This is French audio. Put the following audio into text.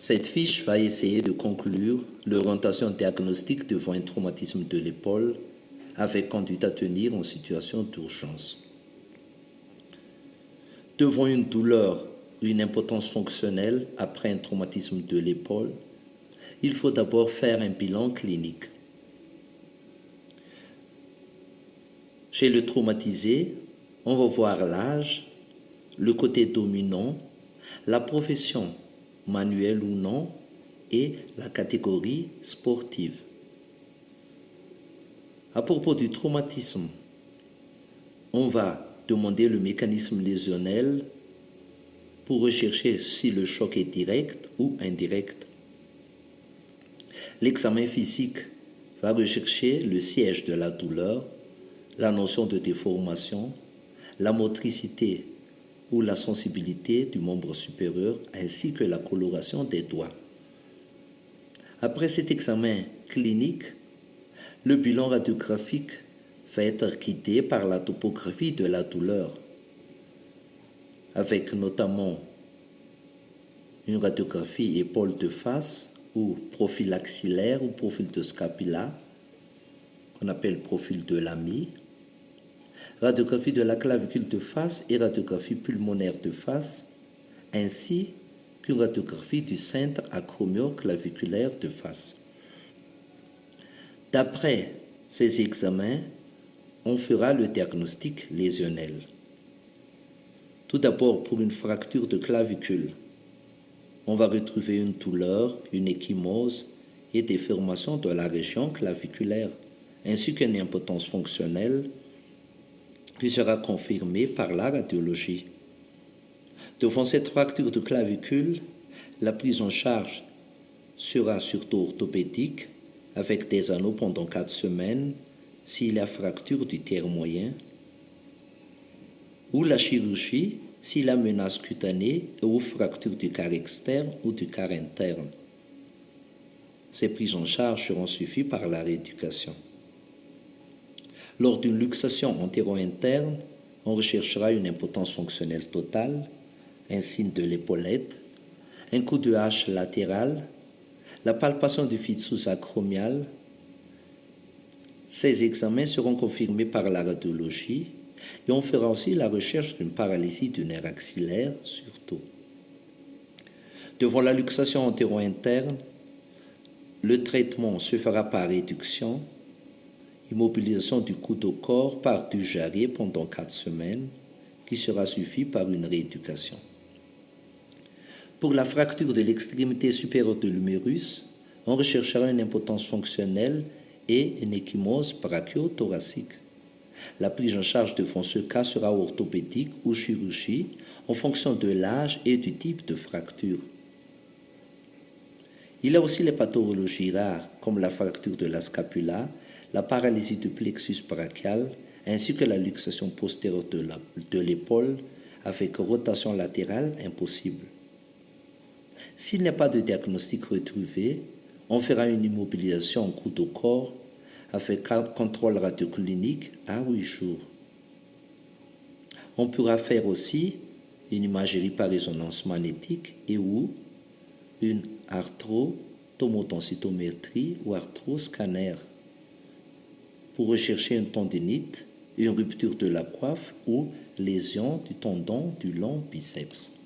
Cette fiche va essayer de conclure l'orientation diagnostique devant un traumatisme de l'épaule avec conduite à tenir en situation d'urgence. Devant une douleur ou une impotence fonctionnelle après un traumatisme de l'épaule, il faut d'abord faire un bilan clinique. Chez le traumatisé, on va voir l'âge, le côté dominant, la profession, manuelle ou non, et la catégorie sportive. À propos du traumatisme, on va demander le mécanisme lésionnel pour rechercher si le choc est direct ou indirect. L'examen physique va rechercher le siège de la douleur, la notion de déformation, la motricité ou la sensibilité du membre supérieur ainsi que la coloration des doigts. Après cet examen clinique, le bilan radiographique va être guidé par la topographie de la douleur, avec notamment une radiographie épaule de face ou profil axillaire ou profil de scapula, qu'on appelle profil de Lamy, radiographie de la clavicule de face et radiographie pulmonaire de face, ainsi qu'une radiographie du centre acromio-claviculaire de face. D'après ces examens, on fera le diagnostic lésionnel. Tout d'abord, pour une fracture de clavicule, on va retrouver une douleur, une ecchymose et des déformations de la région claviculaire, ainsi qu'une impotence fonctionnelle qui sera confirmée par la radiologie. Devant cette fracture de clavicule, la prise en charge sera surtout orthopédique, avec des anneaux pendant 4 semaines s'il y a fracture du tiers moyen, ou la chirurgie s'il y a menace cutanée ou fracture du quart externe ou du quart interne. Ces prises en charge seront suivies par la rééducation. Lors d'une luxation antéro-interne, on recherchera une impotence fonctionnelle totale, un signe de l'épaulette, un coup de hache latéral, la palpation du fixus acromial. Ces examens seront confirmés par la radiologie et on fera aussi la recherche d'une paralysie du nerf axillaire surtout. Devant la luxation antéro-interne, le traitement se fera par réduction, immobilisation du coude au corps par du jarret pendant 4 semaines, qui sera suivi par une rééducation. Pour la fracture de l'extrémité supérieure de l'humérus, on recherchera une impotence fonctionnelle et une ecchymose brachio-thoracique. La prise en charge devant ce cas sera orthopédique ou chirurgie en fonction de l'âge et du type de fracture. Il y a aussi les pathologies rares comme la fracture de la scapula, la paralysie du plexus brachial ainsi que la luxation postérieure de l'épaule avec rotation latérale impossible. S'il n'y a pas de diagnostic retrouvé, on fera une immobilisation en coude au corps avec un contrôle radioclinique à 8 jours. On pourra faire aussi une imagerie par résonance magnétique et ou une arthrotomodensitométrie ou arthroscanner pour rechercher une tendinite, une rupture de la coiffe ou lésion du tendon du long biceps.